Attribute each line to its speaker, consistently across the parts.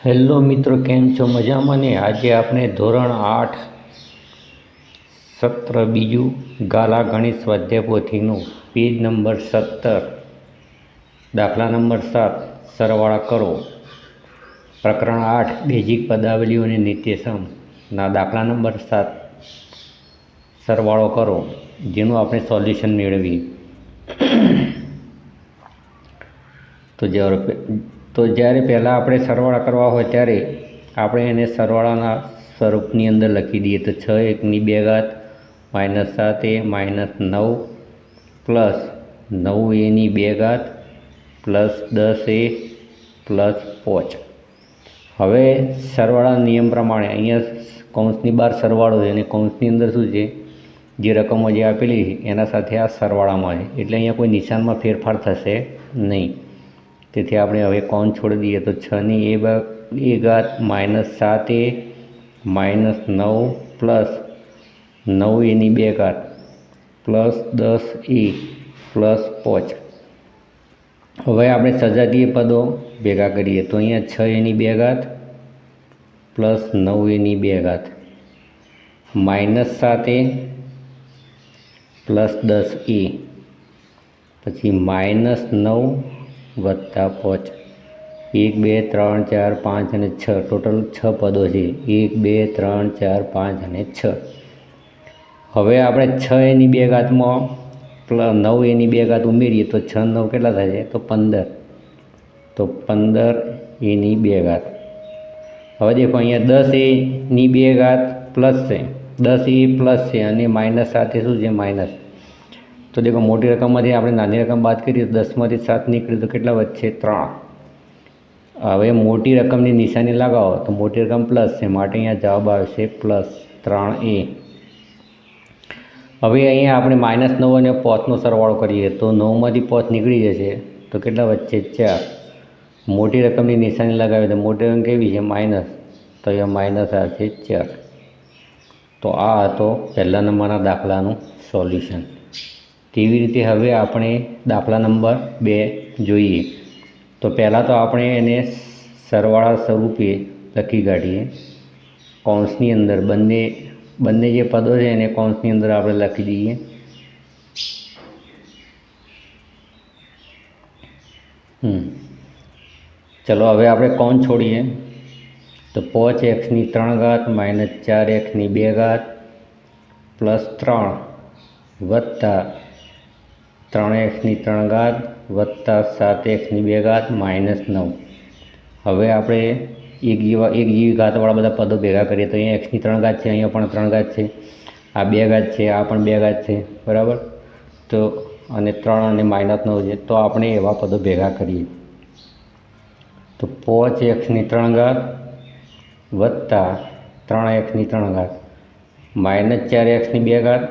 Speaker 1: Hello મિત્રો, કેમ છો? મજામાં ને? આજે આપણે ધોરણ 8 સત્ર બીજું ગાલા ગણિત સ્વાધ્યાય પોથીનું પેજ નંબર 17 દાખલા નંબર 7 સરવાળા કરો પ્રકરણ 8 બેઝિક પદાવલીઓ અને નિત્યસમના દાખલા નંબર 7 સરવાળો કરો, જેનું આપણે સોલ્યુશન મેળવીએ. તો જ્યારે પહેલાં આપણે સરવાળા કરવા હોય ત્યારે આપણે એને સરવાળાના સ્વરૂપની અંદર લખી દઈએ. તો 6 એકની 2 ઘાત -7a -9 પ્લસ 9a ની 2 ઘાત પ્લસ 10a પ્લસ 5. હવે સરવાળા નિયમ પ્રમાણે અહીંયા કૌંસની બહાર સરવાળો છે અને કૌંસની અંદર શું છે, જે રકમો જે આપેલી છે એના સાથે આ સરવાળામાં છે, એટલે અહીંયા કોઈ નિશાનમાં ફેરફાર થશે નહીં. તેથી આપણે હવે કૌંસ છોડી દઈએ. તો 6ની a ઘાત -7a -9 પ્લસ 9a ની 2 ઘાત પ્લસ 10a પ્લસ 5. હવે આપણે સજાતીય પદો ભેગા કરીએ. તો અહીંયા 6a ની 2 ઘાત પ્લસ 9a ની 2 ઘાત -7a પ્લસ 10a પછી -9 વત્તા 5. 1 2 3 4 5 અને 6 ટોટલ 6 પદો છે. 1 2 3 4 5 અને 6. હવે આપણે 6a ની 2 ઘાતમાં 9a ની 2 ઘાત ઉમેરીએ તો 6 9 કેટલા થાય છે? તો 15. તો 15a ની 2 ઘાત. હવે દેખો અહીંયા 10a ની 2 ઘાત પ્લસ છે, 10a પ્લસ છે અને માઇનસ સાથે શું છે? માઇનસ. તો દેખો મોટી રકમમાંથી આપણે નાની રકમ બાદ કરીએ તો 10માંથી 7 નીકળે તો કેટલા વધશે? 3. હવે મોટી રકમની નિશાની લગાવો તો મોટી રકમ પ્લસ છે, માટે અહીંયા જવાબ આવશે પ્લસ 3a. હવે અહીંયા આપણે -9 અને 5નો સરવાળો કરીએ તો 9માંથી 5 નીકળી જશે તો કેટલા વધશે? 4. મોટી રકમની નિશાની લગાવીએ તો મોટી રકમ કેવી છે? માઇનસ, તો અહીંયા માઇનસ આવશે 4. તો આ હતો પહેલા નંબરના દાખલાનું સોલ્યુશન. તેવી રીતે હવે આપણે દાખલા નંબર 2 જોઈએ. તો પહેલાં તો આપણે એને સરવાળા સ્વરૂપે લખી કાઢીએ. કૌંસની અંદર બંને જે પદો છે એને કૌંસની અંદર આપણે લખી દઈએ. ચલો હવે આપણે કૌંસ છોડીએ. તો 5x ની 3 ઘાત -4x ની 2 ઘાત પ્લસ 3 વત્તા 3x ની 3 ઘાત વત્તા 7x ની 2 ઘાત -9. હવે આપણે એક જેવી ઘાતવાળા બધા પદો ભેગા કરીએ. તો અહીંયા x ની 3 ઘાત છે, અહીંયા પણ 3 ઘાત છે, આ 2 ઘાત છે, આ પણ 2 ઘાત છે, બરાબર. તો અને 3 અને -9 છે, તો આપણે એવા પદો ભેગા કરીએ. તો 5x ની 3 ઘાત વત્તા 3x ની 3 ઘાત -4x ની 2 ઘાત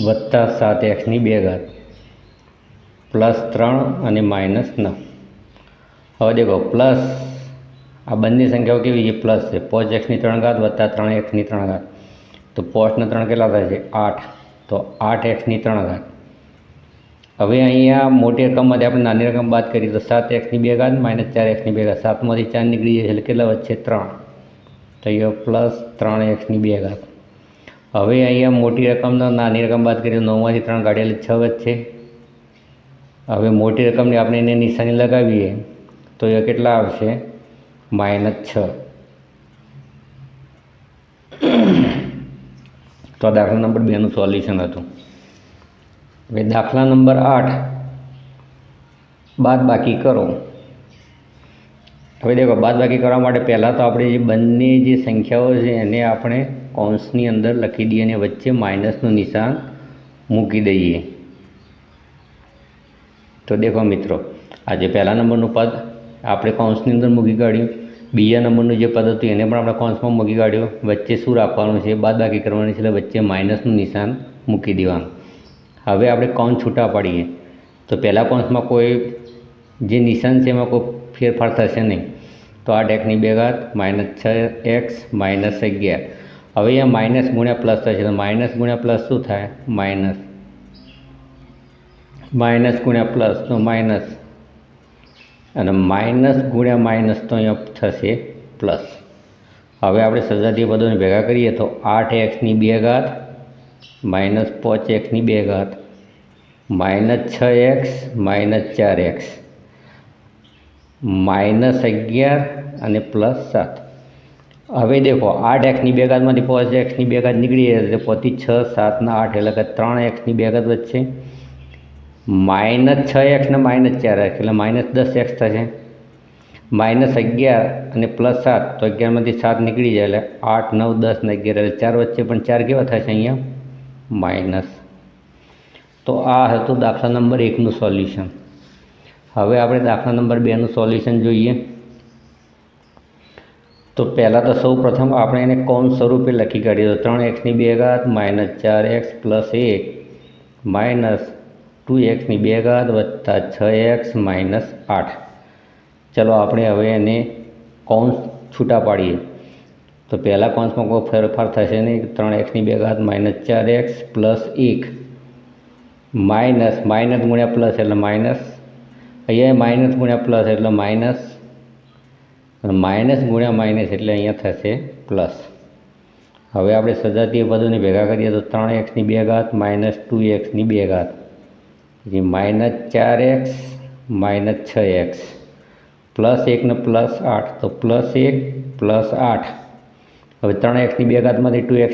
Speaker 1: વત્તા 7x ની 2 ઘાત પ્લસ 3 અને -9. હવે દેખો પ્લસ આ બંને સંખ્યાઓ કેવી છે? પ્લસ છે. 5x ની 3 ઘાત વત્તા 3x ની 3 ઘાત, તો 5 ને 3 કેટલા થાય છે? 8. તો 8x ની 3 ઘાત. હવે અહીંયા મોટી રકમમાંથી આપણે નાની રકમ બાદ કરીએ તો 7x ની 2 ઘાત -4x ની 2 ઘાત, 7માંથી 4 નીકળી જાય એટલે કેટલા વધશે? 3. તો અહીંયા પ્લસ 3x ની 2 ઘાત. હવે અહીંયા મોટી રકમનો નાની રકમ બાદ કરીએ તો 9માંથી 3 કાઢીએ એટલે 6 વધશે. હવે મોટી રકમની આપણે એને નિશાની લગાવીએ તો એ કેટલા આવશે? -6. તો આ દાખલા નંબર 2નું સોલ્યુશન હતું. હવે દાખલા નંબર 8 બાદબાકી કરો. હવે દેખો બાદબાકી કરવા માટે પહેલાં તો આપણે જે બંને જે સંખ્યાઓ છે એને આપણે કૌંસની અંદર લખી દઈએ અને વચ્ચે માઇનસનું નિશાન મૂકી દઈએ. તો દેખો મિત્રો, આ જે પહેલા નંબરનું પદ આપણે કૌંસની અંદર મૂકી કાઢ્યું, બીજા નંબરનું જે પદ હતું એને પણ આપણે કૌંસમાં મૂકી કાઢ્યું. વચ્ચે શું રાખવાનું છે? બાદબાકી કરવાની છે, એટલે વચ્ચે માઇનસનું નિશાન મૂકી દેવાનું. હવે આપણે કૌંસ છૂટા પાડીએ. તો પહેલા કૌંસમાં કોઈ જે નિશાન છે એમાં કોઈ ફેરફાર થશે નહીં. તો 8x ની 2 ઘાત -6x -11. હવે અહીંયા માઇનસ ગુણ્યા પ્લસ થશે. તો માઇનસ ગુણ્યા પ્લસ શું થાય? માઇનસ ગુણ્યા પ્લસ તો માઇનસ. અને માઇનસ ગુણ્યા માઇનસ તો અહીંયા થશે પ્લસ. હવે આપણે સજાતીય પદોને ભેગા કરીએ તો 8x² minus 5x² minus 6x minus 4x minus 11 અને પ્લસ 7. હવે દેખો 8x² 5x² નીકળી જાય તો પછી 6 7 ને 8 એટલે કે 3x² વધશે. માઇનસ 6x ને માઇનસ 4x એટલે માઇનસ 10x થશે. માઇનસ 11 અને પ્લસ 7 તો 11માંથી 7 નીકળી જાય એટલે 8 9 10 ને 11 એટલે 4 વચ્ચે પણ 4 કેવા થશે અહીંયા માઇનસ. તો આ હતું દાખલા નંબર 1નું સોલ્યુશન. હવે આપણે દાખલા નંબર 2નું સોલ્યુશન જોઈએ. તો પહેલાં તો સૌ પ્રથમ આપણે એને કૌંસ સ્વરૂપે લખી કાઢીએ તો 3x² minus 4x plus 1 minus 2x² વત્તા 6x માઇનસ 8. ચલો આપણે હવે એને કૌંસ છૂટા પાડીએ તો પહેલાં કૌંસમાં કોઈ ફેરફાર થશે નહીં. 3x² minus 4x plus 1 minus minus ગુણ્યા પ્લસ એટલે માઇનસ, અહીંયા માઇનસ ગુણ્યા પ્લસ એટલે માઇનસ, અને માઇનસ ગુણ્યા માઇનસ એટલે અહીંયા થશે પ્લસ. હવે આપણે સજાતીય પદોને ભેગા કરીએ તો 3x² માઇનસ 2x² પછી minus 4x minus 6x plus 1 ને પ્લસ 8 તો પ્લસ 1 પ્લસ 8. હવે 3x² 2x²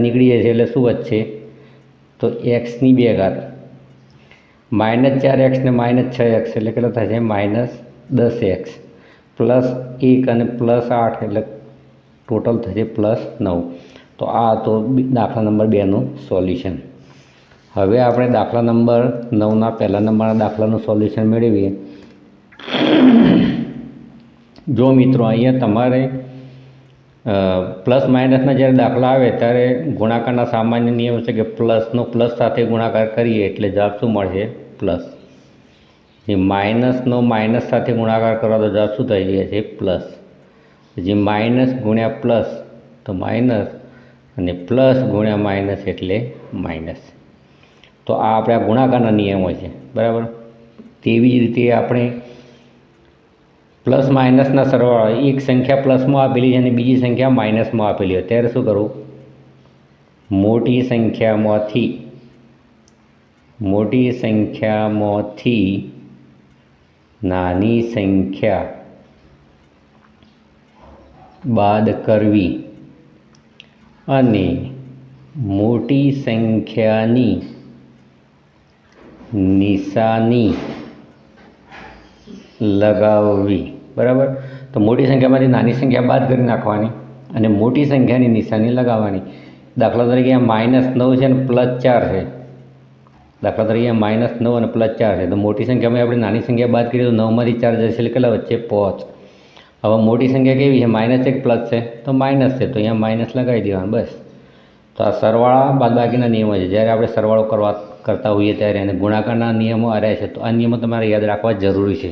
Speaker 1: નીકળી જાય છે એટલે શું વધશે તો x² માઇનસ 4x ને માઇનસ 6x એટલે કેટલા થશે માઇનસ 10x પ્લસ 1 અને પ્લસ 8 એટલે ટોટલ થશે પ્લસ 9. તો આ તો દાખલા નંબર 2નું સોલ્યુશન. હવે આપણે દાખલા નંબર 9ના પહેલા નંબરના દાખલાનું સોલ્યુશન મેળવીએ. જો મિત્રો અહીંયા તમારે પ્લસ માઇનસના જ્યારે દાખલા આવે ત્યારે ગુણાકારના સામાન્ય નિયમ છે કે પ્લસનો પ્લસ સાથે ગુણાકાર કરીએ એટલે જવાબ શું મળશે પ્લસ. જે માઇનસનો માઇનસ સાથે ગુણાકાર કરવા તો જવાબ શું થઈ જાય છે પ્લસ. જે માઇનસ ગુણ્યા પ્લસ તો માઇનસ અને પ્લસ ગુણ્યા માઇનસ એટલે માઇનસ. તો આ આપણા ગુણાકારના નિયમો છે બરાબર. તેવી જ રીતે આપણે પ્લસ માઇનસના સરવાળા એક સંખ્યા પ્લસમાં આપેલી છે અને બીજી સંખ્યા માઇનસમાં આપેલી હોય ત્યારે શું કરવું મોટી સંખ્યામાંથી નાની સંખ્યા બાદ કરવી અને મોટી સંખ્યાની નિશાની લગાવવી બરાબર. તો મોટી સંખ્યામાંથી નાની સંખ્યા બાદ કરી નાખવાની અને મોટી સંખ્યાની નિશાની લગાવવાની. દાખલા તરીકે અહીંયા -9 છે અને +4 છે. દાખલા તરીકે -9 અને +4 છે તો મોટી સંખ્યામાં આપણે નાની સંખ્યા બાદ કરીએ તો 9માંથી 4 જશે એટલે કેટલા વચ્ચે 5. હવે મોટી સંખ્યા કેવી છે -1 પ્લસ છે તો માઇનસ છે તો અહીંયા માઇનસ લગાવી દેવાનું બસ. તો આ સરવાળા બાદબાકીના નિયમો છે. જ્યારે આપણે સરવાળો કરતા હોઈએ ત્યારે અને ગુણાકારના નિયમો આવ્યા છે તો આ નિયમો તમારે યાદ રાખવા જરૂરી છે.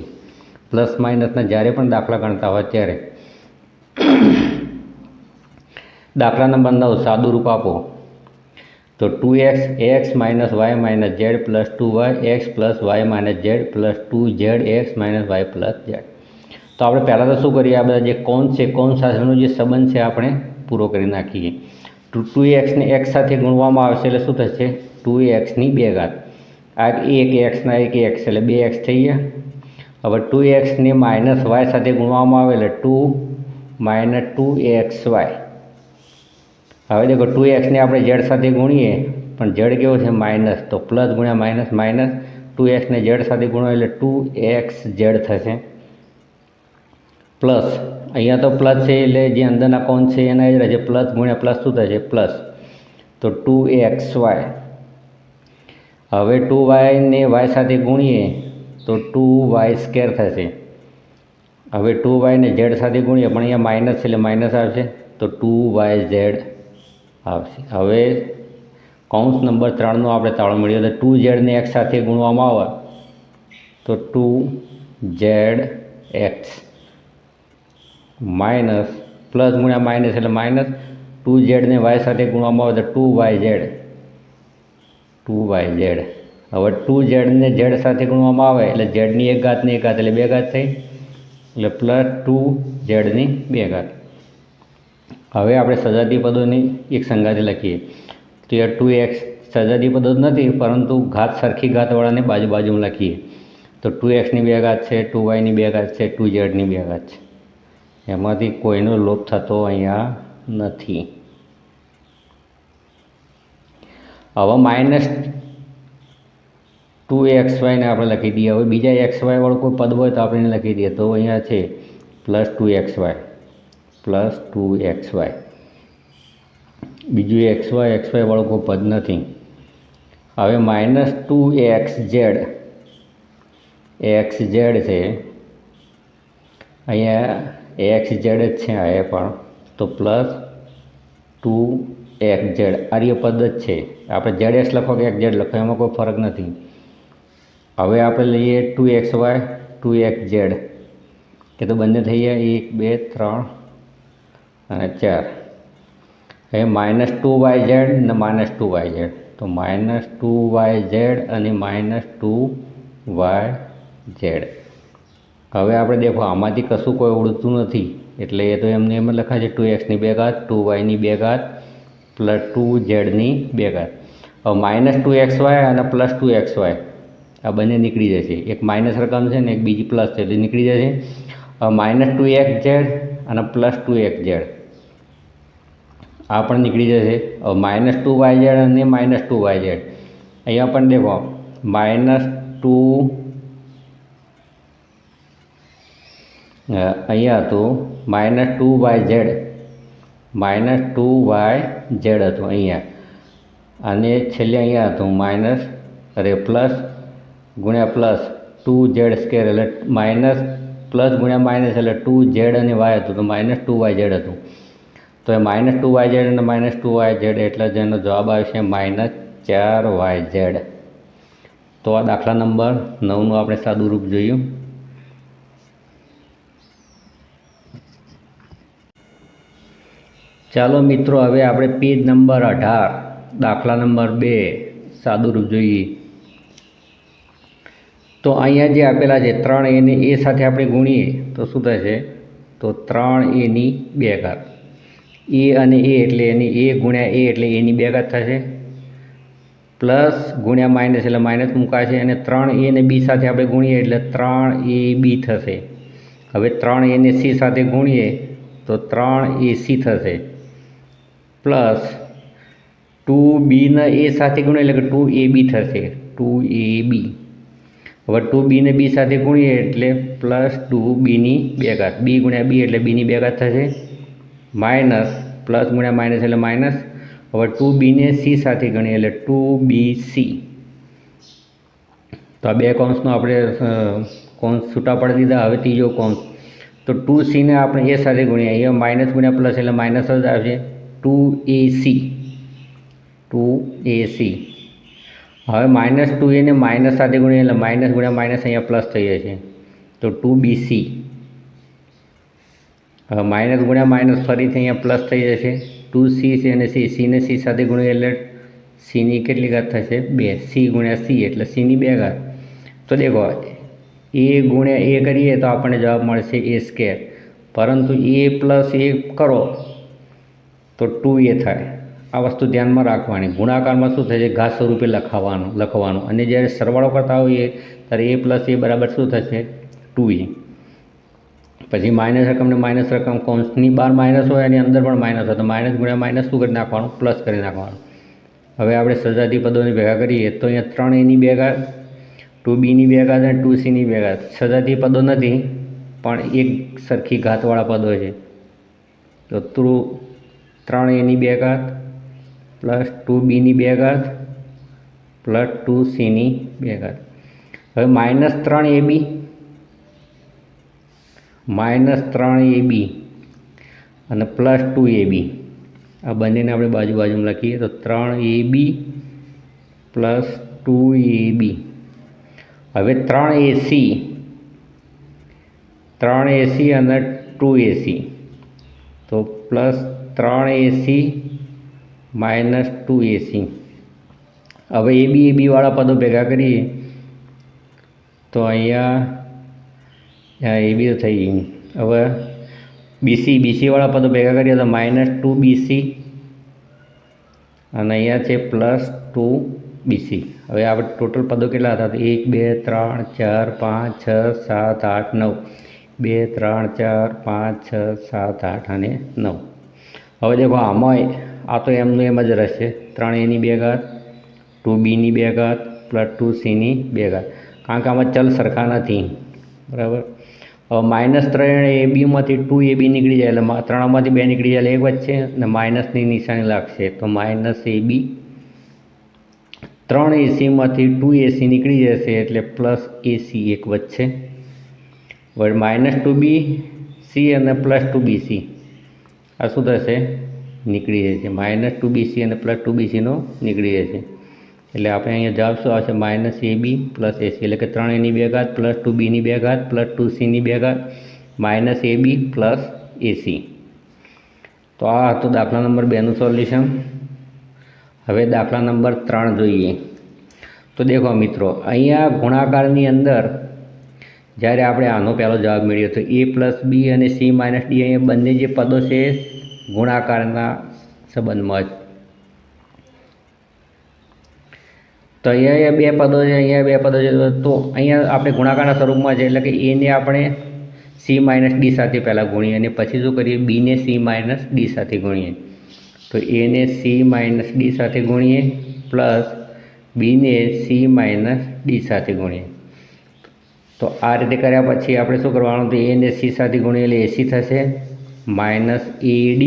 Speaker 1: પ્લસ માઇનસના જ્યારે પણ દાખલા ગણતા હોય ત્યારે. દાખલા નંબર 9 સાદું રૂપ આપો તો 2x ax minus y minus z plus 2y x plus y minus z plus 2z x minus y plus z. તો આપણે પહેલાં તો શું કરીએ આ બધા જે કૌંસ છે કૌંસ સાથેનો જે સંબંધ છે આપણે પૂરો કરી નાખીએ. 2x ને x સાથે ગુણવામાં આવશે એટલે શું થશે 2x². આ એક x ના એક x એટલે 2x થઈ ગયા. હવે 2x ને માઇનસ y સાથે ગુણવામાં આવે એટલે 2 - 2xy. હવે દેખો 2x ને આપણે z સાથે ગુણીએ પણ z કેવો છે માઇનસ તો પ્લસ ગુણ્યા માઇનસ માઇનસ 2x ને z સાથે ગુણો એટલે 2xz થશે. પ્લસ અહીંયા તો પ્લસ છે એટલે જે અંદરના કૌંસ છે એના જ રહેશે પ્લસ ગુણ્યા પ્લસ શું થશે પ્લસ તો 2xy. હવે 2y ને y સાથે ગુણીએ તો 2y² થશે. હવે 2y ને z સાથે ગુણીએ પણ અહીંયા માઇનસ છે એટલે માઇનસ આવશે તો 2yz આવશે. હવે કૌંસ નંબર 3નો આપણે તાળો મળ્યો તો 2z ને x સાથે ગુણવામાં આવે તો 2zx માઇનસ પ્લસ ગુણ્યા માઇનસ એટલે માઇનસ 2z ને y સાથે ગુણવામાં આવે તો 2yz. હવે 2z ને z સાથે ગુણવામાં આવે એટલે ઝેડની 1 ઘાત ને 1 ઘાત એટલે 2 ઘાત થઈ, એટલે +2z ની 2 ઘાત. હવે આપણે સજાતીય પદોની એક સંગાથે લખીએ તો એ 2x સજાતીય પદો નથી, પરંતુ ઘાત સરખી ઘાતવાળાને બાજુ બાજુમાં લખીએ તો 2x ની 2 ઘાત છે, 2y ની 2 ઘાત છે, 2z ની 2 ઘાત છે. એમાંથી કોઈનો લોપ થતો અહીંયા નથી. હવે -2xy ને આપણે લખી દઈએ. હવે બીજા xy વાળું કોઈ પદ હોય તો આપણે એને લખી દઈએ. તો અહીંયા છે +2xy, બીજું xy વાળું કોઈ પદ નથી. હવે -2xz, xz છે અહીંયા, xz જ છે આ પણ, તો +2xz આર્ય પદ જ છે. આપણે zx લખો કે xz લખો એમાં કોઈ ફરક નથી. હવે આપણે લઈએ 2xy 2xz, કે તો બંને થઈ ગયા 1 2 3 અને 4. હવે -2yz ને -2yz, તો -2yz અને -2yz. હવે આપણે દેખો આમાંથી કશું કોઈ ઉડતું નથી એટલે એ તો એમને એમ જ લખાય છે 2x ની 2 ઘાત, 2y ની 2 ઘાત, +2z ની 2 ઘાત. હવે -2xy અને +2xy આ બંને નીકળી જશે. એક માઇનસ રકમ છે ને એક બીજી પ્લસ છે એટલે નીકળી જશે. હવે -2xz અને +2xz આ પણ નીકળી જશે. હવે -2yz અને -2yz અહીંયા પણ દેખો અહીંયા હતું -2yz હતું અહીંયા, અને છેલ્લે અહીંયા હતું પ્લસ ગુણ્યા પ્લસ 2z² એટલે માઇનસ પ્લસ ગુણ્યા માઇનસ એટલે 2z અને y હતું તો -2yz હતું. તો એ -2yz અને -2yz એટલે જેનો જવાબ આવશે -4yz. તો આ દાખલા નંબર 9નું આપણે સાદું રૂપ જોયું. ચાલો મિત્રો, હવે આપણે પેજ નંબર 18 દાખલા નંબર 2 સાદું રૂપ જોઈએ. તો અહીંયા જે આપેલા છે 3a ને a સાથે આપણે ગુણીએ તો શું થશે? તો 3a ની 2 ઘાત, a અને a એટલે એની a ગુણ્યા a એટલે a ની 2 ઘાત થશે, પ્લસ ગુણ્યા માઇનસ એટલે માઇનસ મુકાશે, અને 3a ને b સાથે આપણે ગુણીએ એટલે 3ab થશે. હવે 3a ને c સાથે ગુણીએ તો 3ac થશે, પ્લસ 2b ને a સાથે ગુણીએ એટલે કે 2ab થશે, 2ab. હવે 2b ને b સાથે ગુણીએ એટલે +2b ની 2 ઘાત, b ગુણ્યા b એટલે b ની 2 ઘાત થશે, માઇનસ પ્લસ ગુણ્યા માઇનસ એટલે માઇનસ. હવે 2b ને c સાથે ગણીએ એટલે 2bc. તો આ બે કૌંસનો આપણે કૌંસ છૂટા પાડી દીધા. હવે ત્રીજો કૌંસ, તો 2c ને આપણે a સાથે ગુણીએ, અહીંયા માઇનસ ગુણ્યા પ્લસ એટલે માઇનસ જ આવશે, 2ac. હવે -2a ને માઇનસ સાથે ગુણીએ એટલે માઇનસ ગુણ્યા માઇનસ અહીંયા પ્લસ થઈ જશે, તો 2bc. હવે માઇનસ ગુણ્યા માઇનસ ફરીથી અહીંયા પ્લસ થઈ જશે, 2c છે અને c ને c સાથે ગુણીએ એટલે c ની કેટલી ઘાત થશે? 2. c ગુણ્યા c એટલે c ની 2 ઘાત. તો દેખો a ગુણ્યા a કરીએ તો આપણને જવાબ મળશે a², પરંતુ a પ્લસ a કરો તો 2a થાય. આ વસ્તુ ધ્યાનમાં રાખવાની. ગુણાકારમાં શું થશે? ઘાત સ્વરૂપે લખવાનું, અને જ્યારે સરવાળો કરતા હોઈએ ત્યારે a પ્લસ a બરાબર શું થશે? 2a. પછી માઇનસ રકમને માઇનસ રકમ કૌંસની બહાર માઇનસ હોય અને અંદર પણ માઇનસ હોય તો માઇનસ ગુણ્યા માઇનસ શું કરી નાખવાનું? પ્લસ કરી નાખવાનું. હવે આપણે સજાતીય પદોને ભેગા કરીએ તો અહીંયા 3a ની 2 ઘાત, 2b ની 2 ઘાત અને 2c ની 2 ઘાત. સજાતીય પદો નથી પણ એક સરખી ઘાતવાળા પદો છે. તો 3a ની 2 ઘાત પ્લસ 2b ની 2 ઘાત પ્લસ 2c ની 2 ઘાત. હવે -3ab અને પ્લસ 2ab આ બંનેને આપણે બાજુમાં લખીએ તો 3ab પ્લસ 2ab. હવે 3ac અને 2ac, તો પ્લસ 3ac -2ac. હવે એ બી વાળા પદો ભેગા કરીએ તો અહીંયા એ બી થઈ ગયું. હવે બીસી વાળા પદો ભેગા કરીએ તો -2BC અને અહીંયા છે +2BC. હવે આપણે ટોટલ પદો કેટલા હતા? 1 2 3 4 5 6 7 8 9. 2 3 4 5 6 7 8 અને 9. હવે દેખો આમાં આ તો એમનું એમ જ રહેશે. 3Aની 2 ઘાત, 2Bની 2 ઘાત +2Cની 2 ઘાત, કારણ કે આમાં ચલ સરખા નથી, બરાબર. હવે -3AB માંથી 2AB નીકળી જાય એટલે 3માંથી 2 નીકળી જાય એટલે 1 વચ્ચે અને માઇનસની નિશાની લાગશે તો -AB. 3AC માંથી 2AC નીકળી જશે એટલે +AC 1 વચ્ચે. હવે -2BC અને +2BC આ શું થશે? નીકળી જશે. -2BC અને +2BCનો નીકળી જશે એટલે આપણે અહીંયા જવાબ શું આવશે? -AB + AC એટલે કે 3Aની 2 ઘાત +2Bની 2 ઘાત +2Cની 2 ઘાત -AB + AC. તો આ હતું દાખલા નંબર 2નું સોલ્યુશન. હવે દાખલા નંબર 3 જોઈએ. તો દેખો મિત્રો, અહીંયા ગુણાકારની અંદર જ્યારે આપણે આનો પહેલો જવાબ મેળવ્યો તો A + B અને C - D અહીંયા બંને જે પદો છે ગુણાકારના સંબંધમાં જ. તો અહીંયા 2 પદો છે, અહીંયા 2 પદો છે. તો અહીંયા આપણે ગુણાકારના સ્વરૂપમાં છે એટલે કે એને આપણે C - D સાથે પહેલાં ગુણીએ અને પછી શું કરીએ? બીને C - D સાથે ગુણીએ. તો એને C - D સાથે ગુણીએ પ્લસ બીને C - D સાથે ગુણીએ. તો આ રીતે કર્યા પછી આપણે શું કરવાનું? તો એને C સાથે ગુણીએ એટલે AC થશે -AD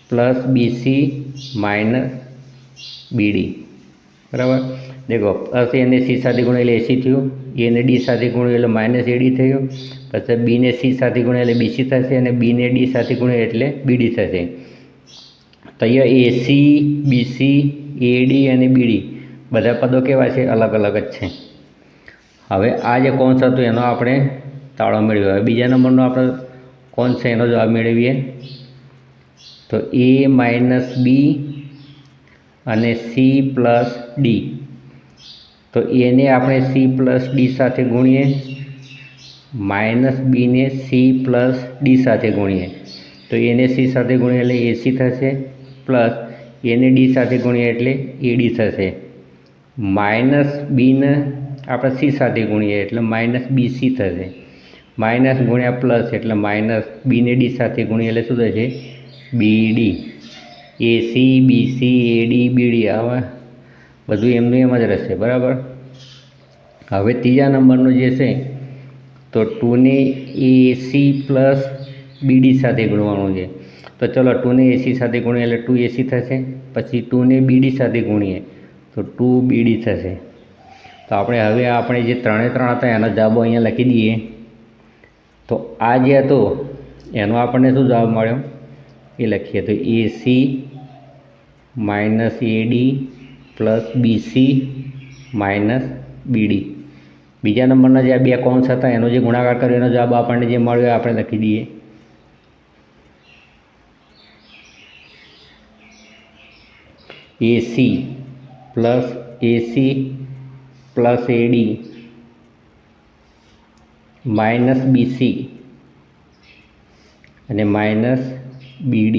Speaker 1: પ્લસ BC - BD, બરાબર. દેખો પ્લસ એને C સાથે ગુણીએ એટલે AC થયું, એને D સાથે ગુણ્યું એટલે -AD થયું, પછી બીને C સાથે ગુણ્યા એટલે BC થશે અને બીને D સાથે ગુણ્યા એટલે BD થશે. તો અહીંયા AC, BC, AD અને BD બધા પદો કેવા છે? અલગ અલગ જ છે. હવે આ જે કોન્સ હતું એનો આપણે તાળો મેળવ્યો. હવે બીજા નંબરનો આપણે કોન્સ છે એનો જવાબ મેળવીએ. તો A - B અને C + D. તો એને આપણે C + D સાથે ગુણીએ, -Bને C + D સાથે ગુણીએ. તો એને C સાથે ગુણીએ એટલે AC થશે પ્લસ એને D સાથે ગુણીએ એટલે AD થશે. -Bને આપણે C સાથે ગુણીએ એટલે -BC થશે. માઇનસ ગુણ્યા પ્લસ એટલે માઇનસ, બીને D સાથે ગુણીએ એટલે શું થશે? BD. AC, BC, AD, BD આવા બધું એમનું એમ જ રહેશે, બરાબર. હવે ત્રીજા નંબરનું જે છે તો 2ને AC + BD સાથે ગુણવાનું છે. તો ચલો 2ને AC સાથે ગુણીએ એટલે 2AC થશે. પછી 2ને BD સાથે ગુણીએ તો 2BD થશે. તો આપણે જે 3 હતા એનો જવાબો અહીંયા લખી દઈએ. તો આ જે હતો એનો આપણને શું જવાબ મળ્યો એ લખીએ. તો AC - AD plus BC - BD. બીજા નંબરના જે આ 2 કૌંસ હતા એનો જે ગુણાકાર કર્યો એનો જવાબ આપણને જે મળ્યો આપણે લખી દઈએ. AC plus AC plus AD minus BC અને માઇનસ BD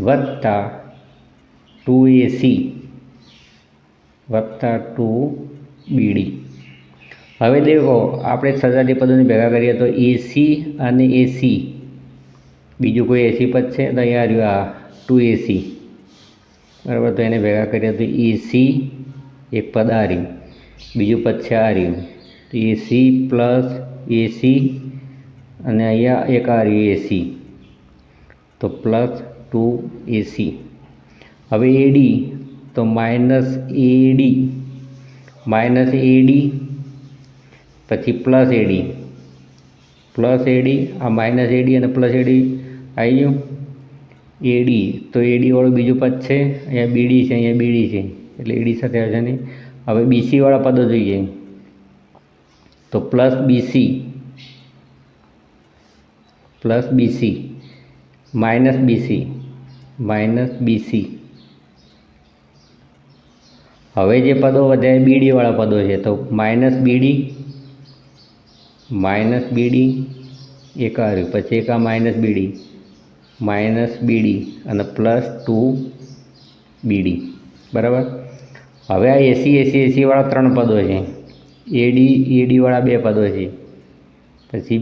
Speaker 1: વત્તા 2AC વત્તા 2BD. હવે દેખો આપણે સજાતી પદોને ભેગા કરીએ તો AC અને AC બીજું કોઈ AC પદ છે તો અહીંયા રહ્યું આ 2AC, બરાબર. તો એને ભેગા કરીએ તો AC એક પદ આ રહ્યું, બીજું પદ છે આ રહ્યું. તો AC પ્લસ AC અને અહીંયા એક આ રહ્યું AC તો પ્લસ 2AC. હવે AD તો માઇનસ AD પછી પ્લસ AD આ માઇનસ AD અને પ્લસ AD આવી ગયું. AD તો AD વાળું બીજું પદ છે, અહીંયા BD છે, અહીંયા BD છે એટલે AD સાથે આવશે નહીં. હવે BC વાળા પદો જોઈએ તો પ્લસ BC માઇનસ BC હવે જે પદો વધ્યા બીડીવાળા પદો છે, તો માઇનસ બીડી એક આવ્યું, પછી એક આ માઇનસ બીડી અને +2BD, બરાબર. હવે આ એસીવાળા 3 પદો છે, એડીવાળા 2 પદો છે, પછી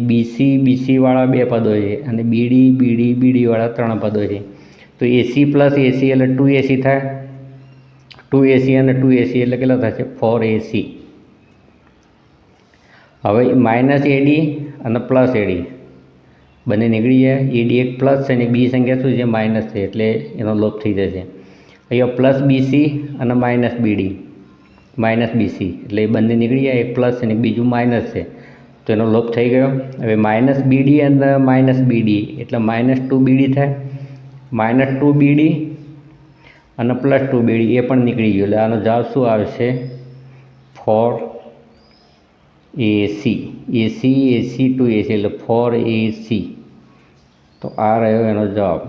Speaker 1: બીસીવાળા 2 પદો છે અને બીડીવાળા 3 પદો છે. તો એસી પ્લસ એસી એટલે 2AC થાય. 2AC અને 2AC એટલે કેટલા થશે? 4AC. હવે માઇનસ એડી અને પ્લસ એડી બંને નીકળી જાય. એડી એક પ્લસ છે અને બી સંખ્યા શું છે? માઇનસ છે, એટલે એનો લોપ થઈ જશે. અહીંયા પ્લસ બીસી અને માઇનસ બીસી એટલે એ બંને નીકળી જાય. એક પ્લસ છે અને બીજું માઇનસ છે, તો એનો લોપ થઈ ગયો. હવે માઇનસ બીડી અને માઇનસ બીડી એટલે -2BD થાય. -2BD અને +2BD એ પણ નીકળી ગયું. એટલે આનો જવાબ શું આવશે? 4AC. AC 2AC એટલે 4AC. તો આ રહ્યો એનો જવાબ,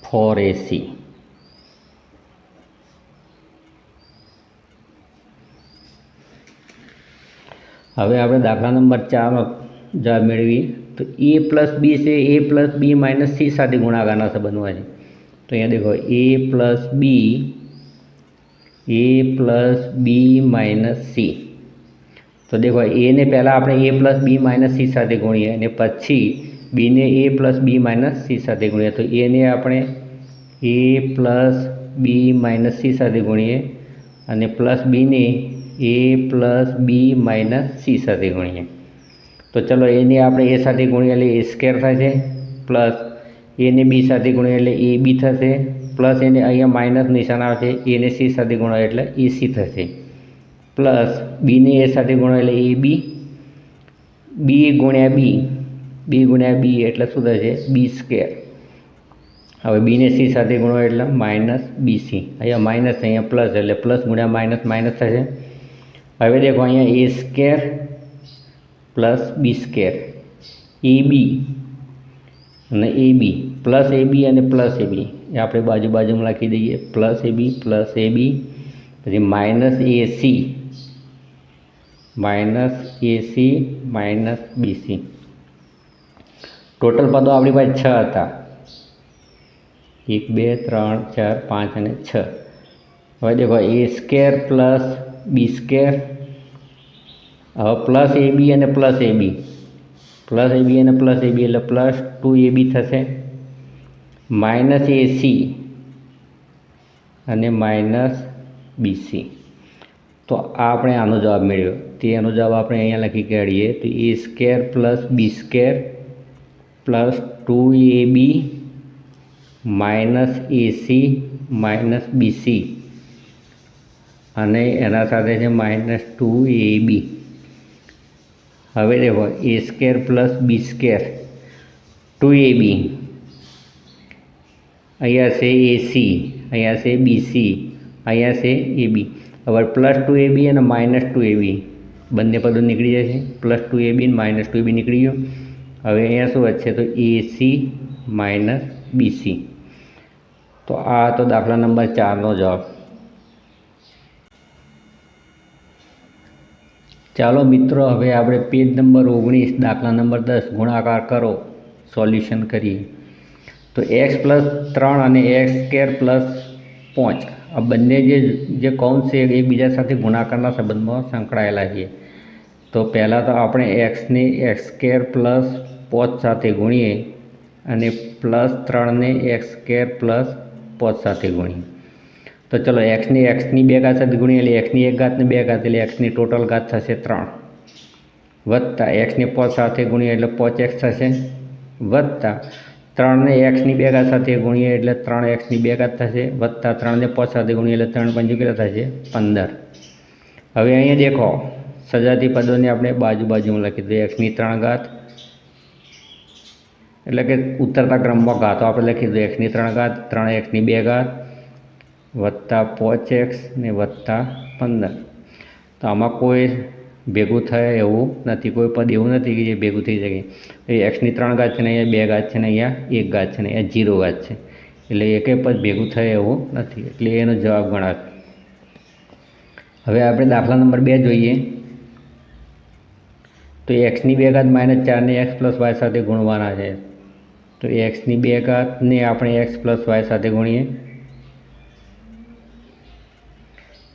Speaker 1: 4AC. હવે આપણે દાખલા નંબર 4નો જવાબ મેળવીએ. તો A પ્લસ બી છે, A plus B minus C સાથે ગુણાકારના સંબંધમાં છે. તો અહીંયા દેખો A plus B minus C. તો દેખો એને પહેલાં આપણે A plus B minus C સાથે ગુણીએ અને પછી બીને A plus B minus C સાથે ગુણીએ. તો એને આપણે A plus B minus C સાથે ગુણીએ અને પ્લસ બીને A plus B minus C સાથે ગુણીએ. તો ચલો એને આપણે A સાથે ગુણીએ એટલે A² થશે, પ્લસ એને બી સાથે ગુણીએ એટલે AB થશે, પ્લસ એને અહીંયા માઇનસ નિશાન આવશે, એને સી સાથે ગુણાય એટલે AC થશે, પ્લસ બીને A સાથે ગુણાય એટલે AB, બી ગુણ્યા બી એટલે શું થશે? B². હવે બીને સી સાથે ગુણો એટલે -BC. અહીંયા માઇનસ, અહીંયા પ્લસ એટલે પ્લસ ગુણ્યા માઇનસ થશે. હવે દેખો અહીંયા A² પ્લસ B², AB અને AB, પ્લસ AB અને પ્લસ AB એ આપણે બાજુમાં લખી દઈએ. પ્લસ AB પછી -AC -BC. ટોટલ પદો આપણી પાસે 6 હતા. 1 2 3 4 5 અને 6. હવે દેખો A² પ્લસ B², હવે પ્લસ AB અને પ્લસ AB એટલે +2AB થશે, -AC અને -BC. તો આપણે આનો જવાબ મેળવ્યો. તે એનો જવાબ આપણે અહીંયા લખી કાઢીએ. તો A² plus B² plus 2AB -AC -BC અને એના સાથે છે -2AB. હવે દેખો A² પ્લસ B² 2AB, અહીંયા છે AC, અહીંયા છે BC, અહીંયા છે AB. હવે +2AB અને -2AB બંને પદો નીકળી જશે. +2AB અને -2AB નીકળી ગયું. હવે અહીંયા શું વધશે? તો AC -BC. તો આ તો દાખલા નંબર 4નો જવાબ. ચાલો મિત્રો, હવે આપણે પેજ નંબર 19 દાખલા નંબર 10 ગુણાકાર કરો સોલ્યુશન કરીએ. તો x+3 અને x² પ્લસ 5 આ બંને જે કૌંસ છે એકબીજા સાથે ગુણાકારના સંબંધમાં સંકળાયેલા છે. તો પહેલાં તો આપણે xને x² પ્લસ 5 સાથે ગુણીએ અને +3ને x² પ્લસ 5 સાથે ગુણીએ. તો ચલો xને xની 2 ઘાત સાથે ગુણીએ એટલે xની 1 ઘાતને 2 ઘાત એટલે xની ટોટલ ઘાત થશે 3, વત્તા xને 5 સાથે ગુણીએ એટલે 5x થશે, વત્તા 3ને xની 2 ઘાત સાથે ગુણીએ એટલે 3xની 2 ઘાત થશે, વત્તા 3ને 5 સાથે ગુણીએ એટલે 3 પંચું કેટલા થશે? 15. હવે અહીંયા દેખો સજાતી પદોને આપણે બાજુમાં લખી દઈએ. xની 3 ઘાત એટલે કે ઉતરતા ક્રમમાં ઘાતો આપણે લખી દઈએ. xની 3 ઘાત, 3xની 2 ઘાત વત્તા 5x ને વત્તા 15. તો આમાં કોઈ ભેગું થાય એવું નથી, કોઈ પદ એવું નથી કે જે ભેગું થઈ શકે. એ xની 3 ઘાત છે ને અહીંયા 2 ઘાત છે ને અહીંયા 1 ઘાત છે ને અહીંયા 0 ઘાત છે, એટલે એકે પદ ભેગું થાય એવું નથી, એટલે એનો જવાબ ગણાશે. હવે આપણે દાખલા નંબર 2 જોઈએ. તો એક્સની 2 ઘાત -4ને એક્સ પ્લસ વાય સાથે ગુણવાના છે. તો એક્સની 2 ઘાતને આપણે એક્સ પ્લસ વાય સાથે ગુણીએ.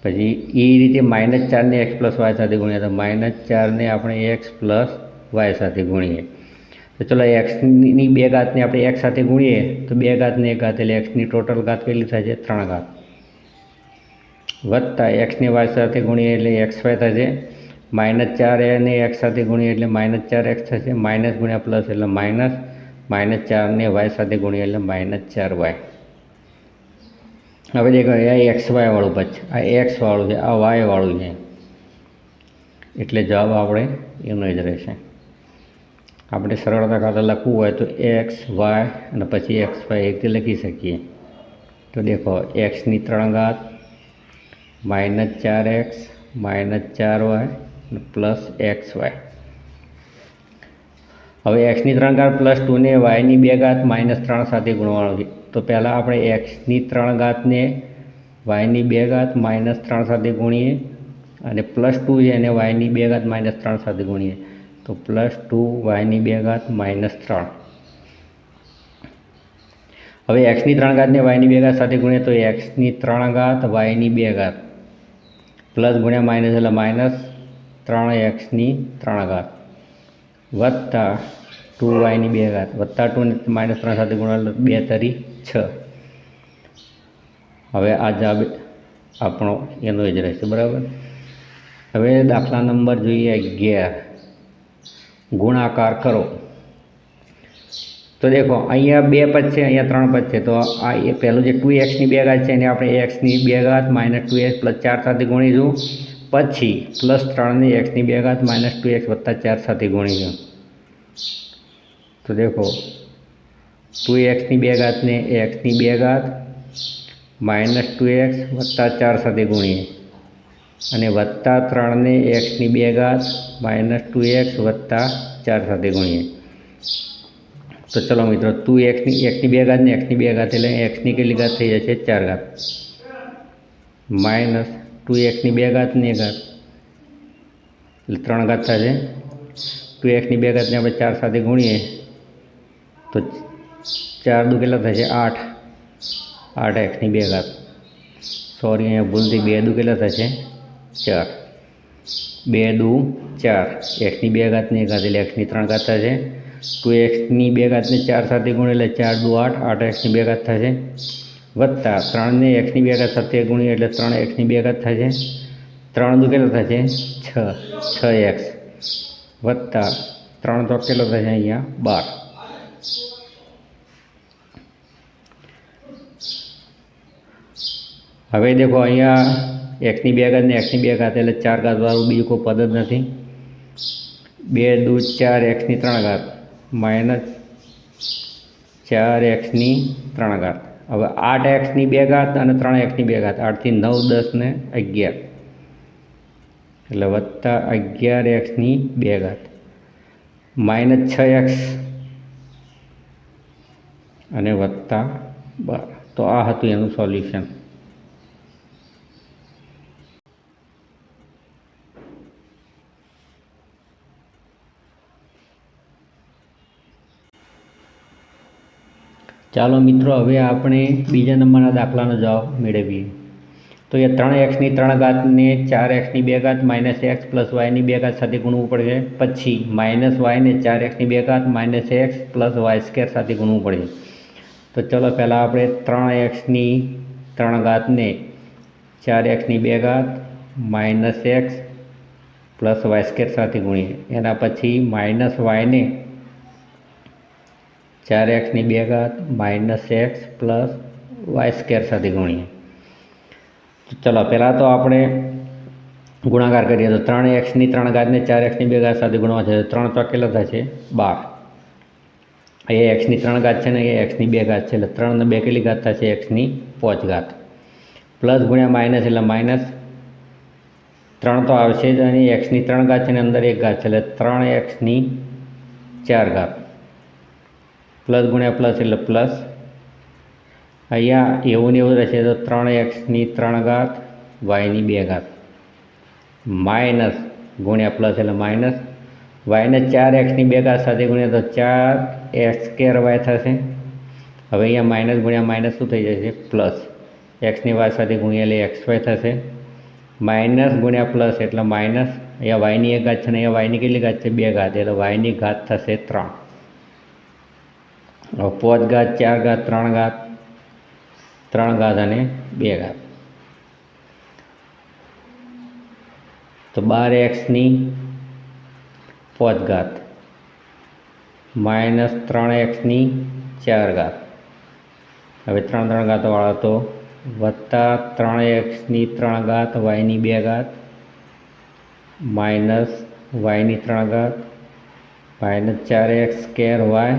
Speaker 1: પછી એ રીતે -4ને એક્સ પ્લસ વાય સાથે ગુણીએ તો -4ને આપણે એક્સ પ્લસ વાય સાથે ગુણીએ. તો ચલો એક્સની 2 ઘાતને આપણે એક્સ સાથે ગુણીએ તો 2 ઘાતને 1 ઘાત એટલે એક્સની ટોટલ ઘાત કેટલી થાય છે? 3 ઘાત. વત્તા એક્સને વાય સાથે ગુણીએ એટલે એક્સ વાય થશે. -4ને એક્સ સાથે ગુણીએ એટલે -4x થશે. માઇનસ ગુણ્યા પ્લસ એટલે માઇનસ. -4ને વાય સાથે ગુણીએ એટલે -4y. હવે દેખો આ એક્સ વાય વાળું પદ છે, આ એક્સ વાળું છે, આ વાય વાળું છે, એટલે જવાબ આપણે એનો જ રહેશે. આપણે સરળતા ખાતર લખવું હોય તો એક્સ વાય અને પછી એક્સ વાય એ રીતે લખી શકીએ. તો દેખો એક્સની 3 ઘાત -4x -4y plus x Y. હવે એક્સની 3 ઘાત પ્લસ 2ને વાયની 2 ઘાત -3 સાથે ગુણવાનું છે. તો પહેલાં આપણે એક્સની 3 ઘાતને વાયની 2 ઘાત -3 સાથે ગુણીએ અને પ્લસ 2 છે એને વાયની 2 ઘાત -3 સાથે ગુણીએ. તો +2 વાયની 2 ઘાત -3. હવે એક્સની 3 ઘાતને વાયની 2 ઘાત સાથે ગુણીએ તો એક્સની 3 ઘાત વાયની 2 ઘાત પ્લસ ગુણ્યા માઇનસ એટલે માઇનસ 3 3 ઘાત વત્તા 2 વાયની 2 ઘાત વત્તા 2ને -3 સાથે ગુણ્યા 2 તરી 6. હવે આ જવાબ આપણો એનો જ રહેશે, બરાબર. હવે દાખલા નંબર જોઈએ 11. ગુણાકાર કરો. તો દેખો અહીંયા 2 પદ છે, અહીંયા 3 પદ છે. તો આ એ પહેલું જે 2xની 2 ઘાત છે એને આપણે xની 2 ઘાત -2x + 4 સાથે ગુણીશું. પછી +3ને xની 2 ઘાત -2x + 4 સાથે ગુણીશું. તો દેખો 2xની 2 ઘાતને xની 2 ઘાત -2x + 4 સાથે ગુણીએ અને +3ને xની 2 ઘાત -2x + 4 સાથે ગુણીએ. તો ચલો મિત્રો 2xની 2 ઘાત ને xની 2 ઘાત એટલે xની કેટલી ઘાત થઈ જશે? 4 ઘાત માઇનસ 2xની 2 ઘાત ને 1 ઘાત એટલે 3 ઘાત થશે. 2xની 2 ઘાતને આપણે 4 સાથે ગુણીએ તો 4 દુ કેટલા થશે? 8. 8xની 2 ઘાત. સોરી અહીંયા ભૂલથી 2 દુ કેટલા થશે? 4. 2 દુ 4. xની 2 ઘાત ને 1 ઘાત એટલે xની 3 ઘાત થશે. 2xની 2 ઘાતને 4 સાથે ગુણીએ એટલે 4 દુ 8. 8xની 2 ઘાત થશે. વત્તા 3ને xની 2 ઘાત સાથે ગુણીએ એટલે 3xની 2 ઘાત થશે. 3 દુ કેટલો થશે? 6. 6x વત્તા 3 તો કેટલો થશે અહીંયા? 12. હવે દેખો અહીંયા xની 2 ઘાત ને xની 2 ઘાત એટલે 4 ઘાત વાળું બીજું કોઈ પદ જ નથી. 2 દુ 4 xની 3 ઘાત માઇનસ 4xની 3 ઘાત. હવે 8xની 2 ઘાત અને 3xની 2 ઘાત 8 થી 9 10 ને 11 એટલે વત્તા 11xની 2 ઘાત માઇનસ 6x અને વત્તા 12. તો આ હતું એનું સોલ્યુશન. ચાલો મિત્રો હવે આપણે બીજા નંબરના દાખલાનો જવાબ મેળવીએ. તો એ 3xની 3 ઘાતને 4xની 2 ઘાત -x + yની 2 ઘાત સાથે ગુણવું પડશે. પછી -yને 4xની 2 ઘાત -x + y² સાથે ગુણવું પડશે. તો ચલો પહેલાં આપણે 3xની 3 ઘાતને 4xની 2 ઘાત -x + y² સાથે ગુણીએ. એના પછી -yને 4xની 2 ઘાત -x + y² સાથે ગુણીએ. તો ચલો પહેલાં તો આપણે ગુણાકાર કરીએ. તો 3xની 3 ઘાતને 4xની 2 ઘાત સાથે ગુણવા છે. 3 તો કેટલા થશે? 12. એ xની 3 ઘાત છે ને એ xની 2 ઘાત છે એટલે 3 ને 2 કેટલી ઘાત થશે? xની 5 ઘાત. પ્લસ ગુણ્યા માઇનસ એટલે માઇનસ 3 તો આવશે જ અને xની 3 ઘાત છે ને અંદર 1 ઘાત છે એટલે 3xની 4 ઘાત. પ્લસ ગુણ્યા પ્લસ એટલે પ્લસ અહીંયા એવું ને એવું રહેશે તો 3x ની 3 ઘાત વાયની 2 ઘાત માઇનસ ગુણ્યા પ્લસ એટલે માઇનસ વાયને 4x ની 2 ઘાત સાથે ગુણ્યા તો 4x² થશે. હવે અહીંયા માઇનસ ગુણ્યા માઇનસ શું થઈ જશે પ્લસ એક્સની વાય સાથે ગુણ્યા એટલે xy થશે. માઇનસ ગુણ્યા પ્લસ એટલે માઇનસ અહીંયા વાયની 1 ઘાત છે ને અહીંયા વાયની કેટલી ઘાત છે 2 ઘાત એટલે વાયની ઘાત થશે 3. હવે 5 ઘાત 4 ઘાત 3 ઘાત 3 ઘાત અને 2 ઘાત તો 12x ની 5 ઘાત માઇનસ 3x ની 4 ઘાત. હવે 3 ઘાતોવાળા તો વત્તા 3x ની 3 ઘાત વાયની 2 ઘાત માઇનસ વાયની 3 ઘાત minus 4x² Y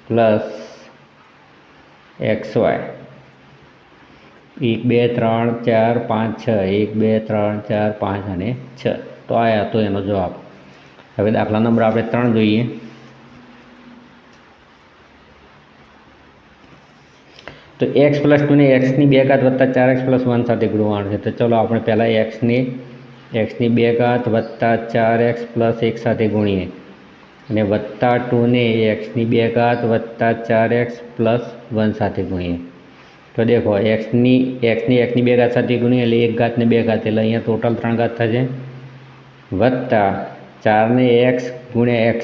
Speaker 1: plus xy 1 2 3 4 5 6 1 2 3 4 5 અને 6. તો આ હતો એનો જવાબ. હવે દાખલા નંબર આપણે 3 જોઈએ. તો x + 2 ને x ની 2 ઘાત વત્તા 4x + 1 સાથે ગુણવાનું છે. તો ચલો આપણે પહેલાં x ની 2 ઘાત વત્તા 4x + 1 સાથે ગુણીએ અને વત્તા 2 ને x ની 2 ઘાત વત્તા 4x + 1 સાથે ગુણીએ. તો દેખો x ની 2 ઘાત સાથે ગુણીએ એટલે 1 ઘાત ને 2 ઘાત એટલે અહીંયા ટોટલ 3 ઘાત થશે વત્તા 4 ને x ગુણ્યા x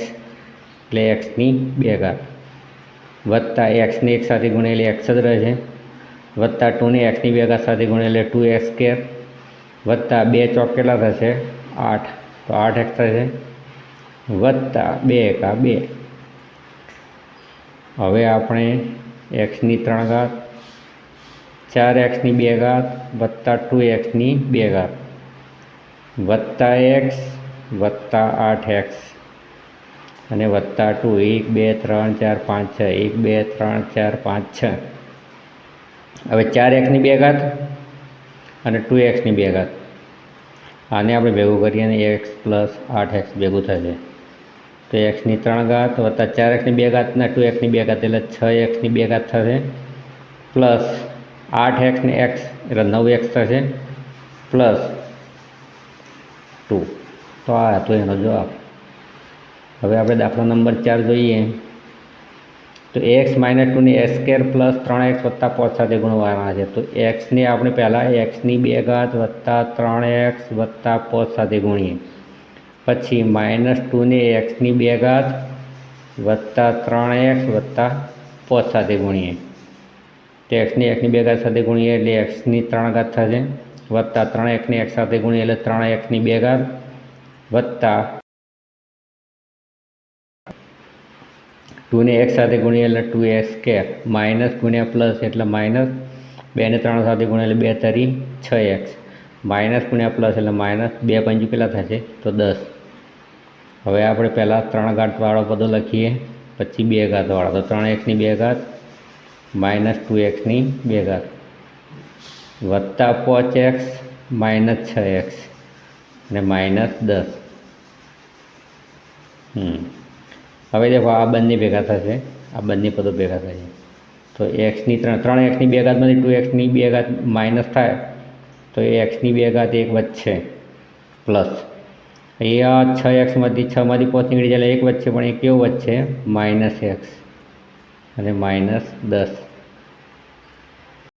Speaker 1: એટલે x ની 2 ઘાત વત્તા x ને 1 સાથે ગુણ્યા એટલે x જ રહેશે વત્તા 2 ને x ની 2 ઘાત સાથે ગુણ્યા એટલે 2x² વત્તા 2 ચોક કેટલા થશે 8 તો 8x થશે વત્તા 2 એકા 2. હવે આપણે x ની 3 ઘાત 4x ની 2 ઘાત વત્તા 2x ની 2 ઘાત વત્તા x વત્તા 8x અને વત્તા 2 1 2 3 4 5 6 1 2 3 4 5 6. હવે 4x ની 2 ઘાત અને 2x ની 2 ઘાત આને આપણે ભેગું કરીએ અને x + 8x ભેગું થશે તો x ની 3 ઘાત વત્તા 4x ની 2 ઘાત ને 2x ની 2 ઘાત એટલે 6x ની 2 ઘાત થશે પ્લસ 8x ને x એટલે 9x થશે પ્લસ 2. તો આ હતો એનો જવાબ. હવે આપણે દાખલા નંબર 4 જોઈએ. તો x - 2 ને s² + 3x વત્તા 5 સાથે ગુણવાના છે. તો xને આપણે પહેલાં x ની 2 ઘાત વત્તા 3x વત્તા 5 સાથે ગુણીએ પછી -2 ને x ની 2 ઘાત વત્તા 3x વત્તા 5 સાથે ગુણીએ તો x ની 2 ઘાત સાથે ગુણીએ એટલે x ની 3 ઘાત થશે વત્તા 3x ને x સાથે ગુણીએ એટલે 3x ની 2 ઘાત વત્તા 2 ને x સાથે ગુણીએ એટલે 2s² માઇનસ ગુણ્યા પ્લસ એટલે માઇનસ 2 ને 3 સાથે ગુણીએ એટલે 2 તરી 6x માઇનસ ગુણ્યા પ્લસ એટલે માઇનસ 2 પંચું કેટલા થશે તો 10. હવે આપણે પહેલાં 3 ઘાતવાળો બધો લખીએ પછી 2 ઘાતવાળો તો 3x ની 2 ઘાત માઇનસ 2x ની 2 ઘાત વત્તા 5x માઇનસ 6x અને માઇનસ 10. હવે દેખો આ બંને ભેગા થશે આ બંને પદો ભેગા થશે તો x ની 3x ની 2 ઘાતમાંથી 2x ની 2 ઘાત માઇનસ થાય તો એ x ની 2 ઘાત એક વચ્ચે પ્લસ અહીંયા 6xમાંથી 6માંથી 5 નીકળી જાય એટલે એક વચ્ચે પણ એ કેવું વચ્ચે -x અને -10.